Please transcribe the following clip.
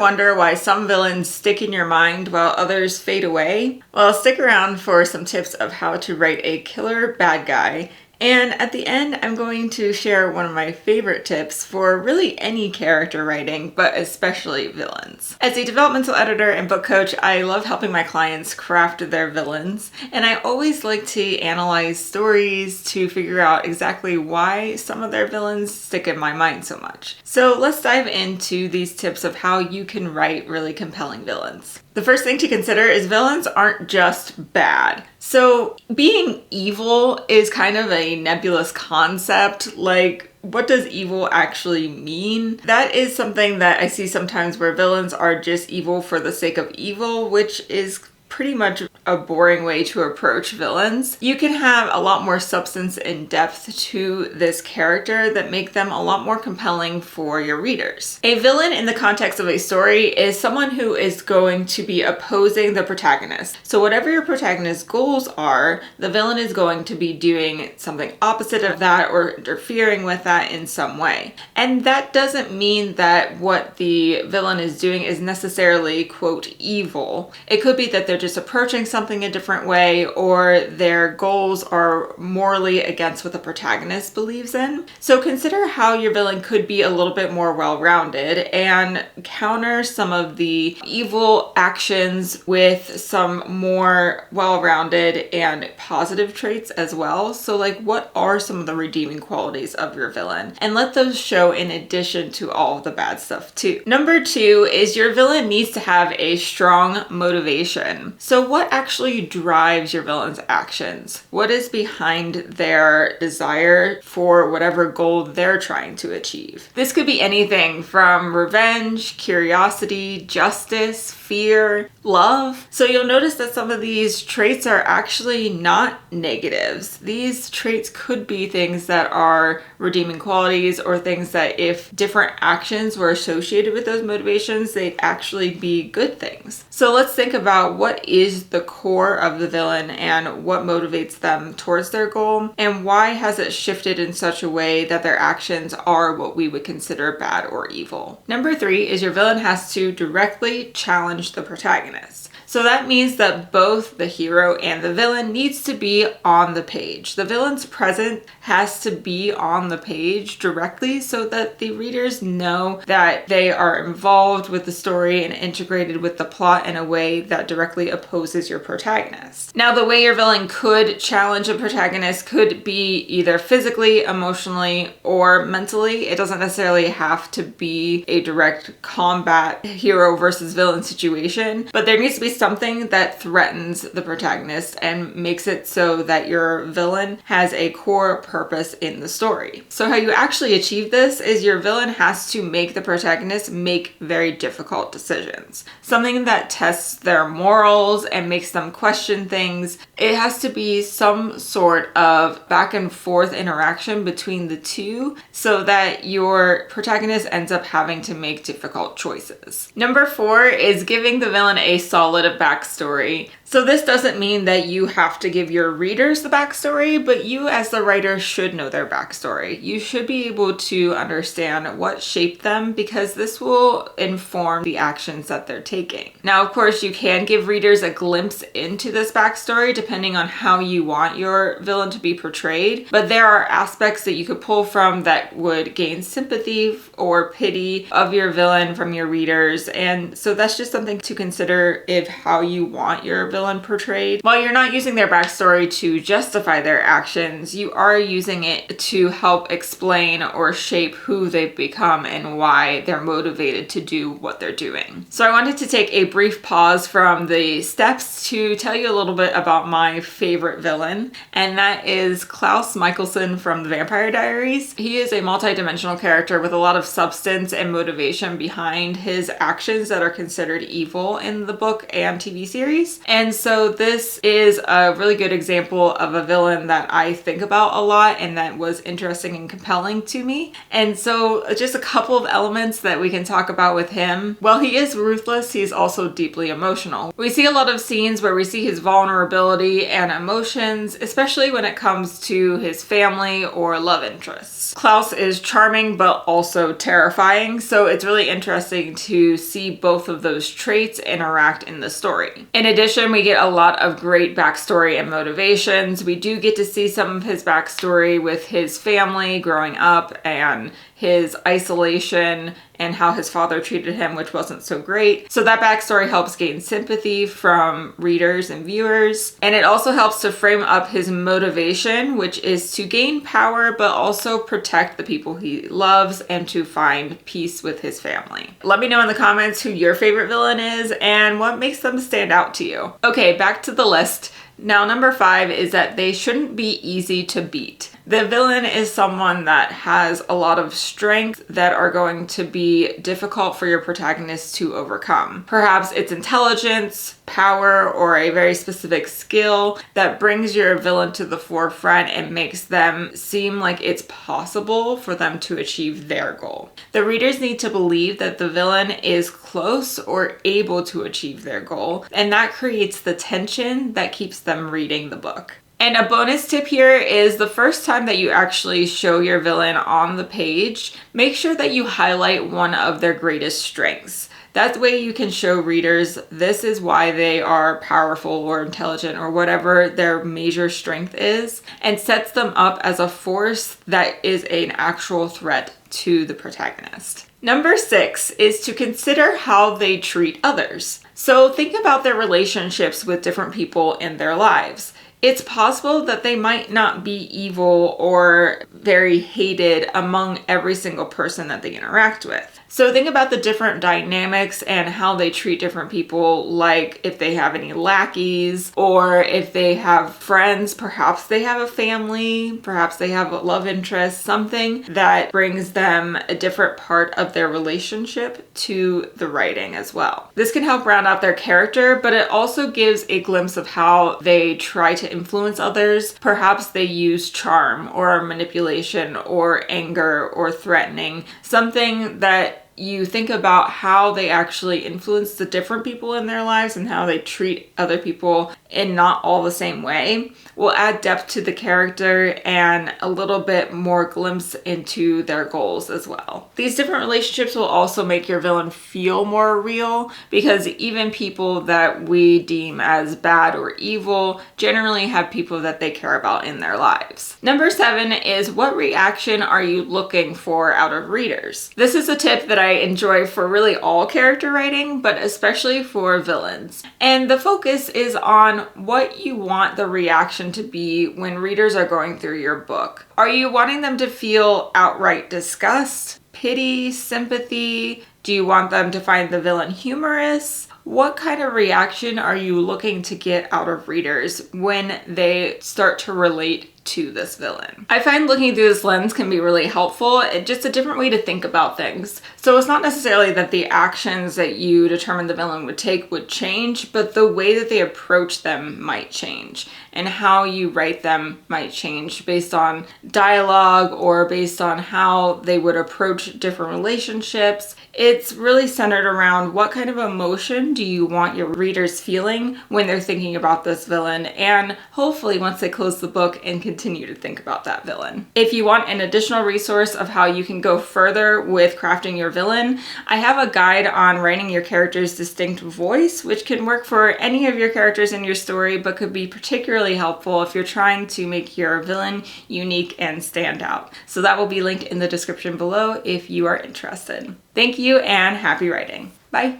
wonder why some villains stick in your mind while others fade away? Well, stick around for some tips of how to write a killer bad guy. And at the end, I'm going to share one of my favorite tips for really any character writing, but especially villains. As a developmental editor and book coach, I love helping my clients craft their villains. And I always like to analyze stories to figure out exactly why some of their villains stick in my mind so much. So let's dive into these tips of how you can write really compelling villains. The first thing to consider is villains aren't just bad. So being evil is kind of a nebulous concept. Like, what does evil actually mean? That is something that I see sometimes where villains are just evil for the sake of evil, which is pretty much a boring way to approach villains. You can have a lot more substance and depth to this character that make them a lot more compelling for your readers. A villain in the context of a story is someone who is going to be opposing the protagonist. So whatever your protagonist's goals are, the villain is going to be doing something opposite of that or interfering with that in some way. And that doesn't mean that what the villain is doing is necessarily, quote, evil. It could be that they're just approaching something a different way, or their goals are morally against what the protagonist believes in. So consider how your villain could be a little bit more well-rounded and counter some of the evil actions with some more well-rounded and positive traits as well. So like, what are some of the redeeming qualities of your villain? And let those show in addition to all of the bad stuff too. Number 2 is your villain needs to have a strong motivation. So what actually drives your villain's actions? What is behind their desire for whatever goal they're trying to achieve? This could be anything from revenge, curiosity, justice, fear, love. So you'll notice that some of these traits are actually not negatives. These traits could be things that are redeeming qualities, or things that if different actions were associated with those motivations, they'd actually be good things. So let's think about what is the core of the villain and what motivates them towards their goal, and why has it shifted in such a way that their actions are what we would consider bad or evil. Number 3 is your villain has to directly challenge the protagonist. So that means that both the hero and the villain needs to be on the page. The villain's presence has to be on the page directly so that the readers know that they are involved with the story and integrated with the plot in a way that directly opposes your protagonist. Now, the way your villain could challenge a protagonist could be either physically, emotionally, or mentally. It doesn't necessarily have to be a direct combat hero versus villain situation, but there needs to be something that threatens the protagonist and makes it so that your villain has a core purpose in the story. So how you actually achieve this is your villain has to make the protagonist make very difficult decisions. Something that tests their morals and makes them question things. It has to be some sort of back and forth interaction between the two so that your protagonist ends up having to make difficult choices. Number 4 is giving the villain a solid backstory. So this doesn't mean that you have to give your readers the backstory, but you as the writer should know their backstory. You should be able to understand what shaped them, because this will inform the actions that they're taking. Now, of course, you can give readers a glimpse into this backstory depending on how you want your villain to be portrayed, but there are aspects that you could pull from that would gain sympathy or pity of your villain from your readers. And so that's just something to consider if how you want your villain portrayed. While you're not using their backstory to justify their actions, you are using it to help explain or shape who they've become and why they're motivated to do what they're doing. So I wanted to take a brief pause from the steps to tell you a little bit about my favorite villain, and that is Klaus Michelson from The Vampire Diaries. He is a multi-dimensional character with a lot of substance and motivation behind his actions that are considered evil in the book and TV series. And And so this is a really good example of a villain that I think about a lot and that was interesting and compelling to me. And so just a couple of elements that we can talk about with him. While he is ruthless, he's also deeply emotional. We see a lot of scenes where we see his vulnerability and emotions, especially when it comes to his family or love interests. Klaus is charming but also terrifying, so it's really interesting to see both of those traits interact in the story. In addition, we get a lot of great backstory and motivations. We do get to see some of his backstory with his family growing up and his isolation and how his father treated him, which wasn't so great. So that backstory helps gain sympathy from readers and viewers. And it also helps to frame up his motivation, which is to gain power, but also protect the people he loves and to find peace with his family. Let me know in the comments who your favorite villain is and what makes them stand out to you. Okay, back to the list. Now, number 5 is that they shouldn't be easy to beat. The villain is someone that has a lot of strengths that are going to be difficult for your protagonist to overcome. Perhaps it's intelligence, power, or a very specific skill that brings your villain to the forefront and makes them seem like it's possible for them to achieve their goal. The readers need to believe that the villain is close or able to achieve their goal, and that creates the tension that keeps them reading the book. And a bonus tip here is the first time that you actually show your villain on the page, make sure that you highlight one of their greatest strengths. That way you can show readers this is why they are powerful or intelligent or whatever their major strength is, and sets them up as a force that is an actual threat to the protagonist. Number 6 is to consider how they treat others. So think about their relationships with different people in their lives. It's possible that they might not be evil or very hated among every single person that they interact with. So think about the different dynamics and how they treat different people, like if they have any lackeys or if they have friends, perhaps they have a family, perhaps they have a love interest, something that brings them a different part of their relationship to the writing as well. This can help round out their character, but it also gives a glimpse of how they try to influence others. Perhaps they use charm or manipulation or anger or threatening, something that you think about how they actually influence the different people in their lives and how they treat other people in not all the same way will add depth to the character and a little bit more glimpse into their goals as well. These different relationships will also make your villain feel more real, because even people that we deem as bad or evil generally have people that they care about in their lives. Number 7 is, what reaction are you looking for out of readers? This is a tip that I enjoy for really all character writing, but especially for villains. And the focus is on what you want the reaction to be when readers are going through your book. Are you wanting them to feel outright disgust, pity, sympathy? Do you want them to find the villain humorous? What kind of reaction are you looking to get out of readers when they start to relate to this villain? I find looking through this lens can be really helpful. It's just a different way to think about things. So it's not necessarily that the actions that you determine the villain would take would change, but the way that they approach them might change, and how you write them might change based on dialogue or based on how they would approach different relationships. It's really centered around what kind of emotion do you want your readers feeling when they're thinking about this villain, and hopefully once they close the book and continue to think about that villain. If you want an additional resource of how you can go further with crafting your villain, I have a guide on writing your character's distinct voice, which can work for any of your characters in your story, but could be particularly helpful if you're trying to make your villain unique and stand out. So that will be linked in the description below if you are interested. Thank you and happy writing. Bye.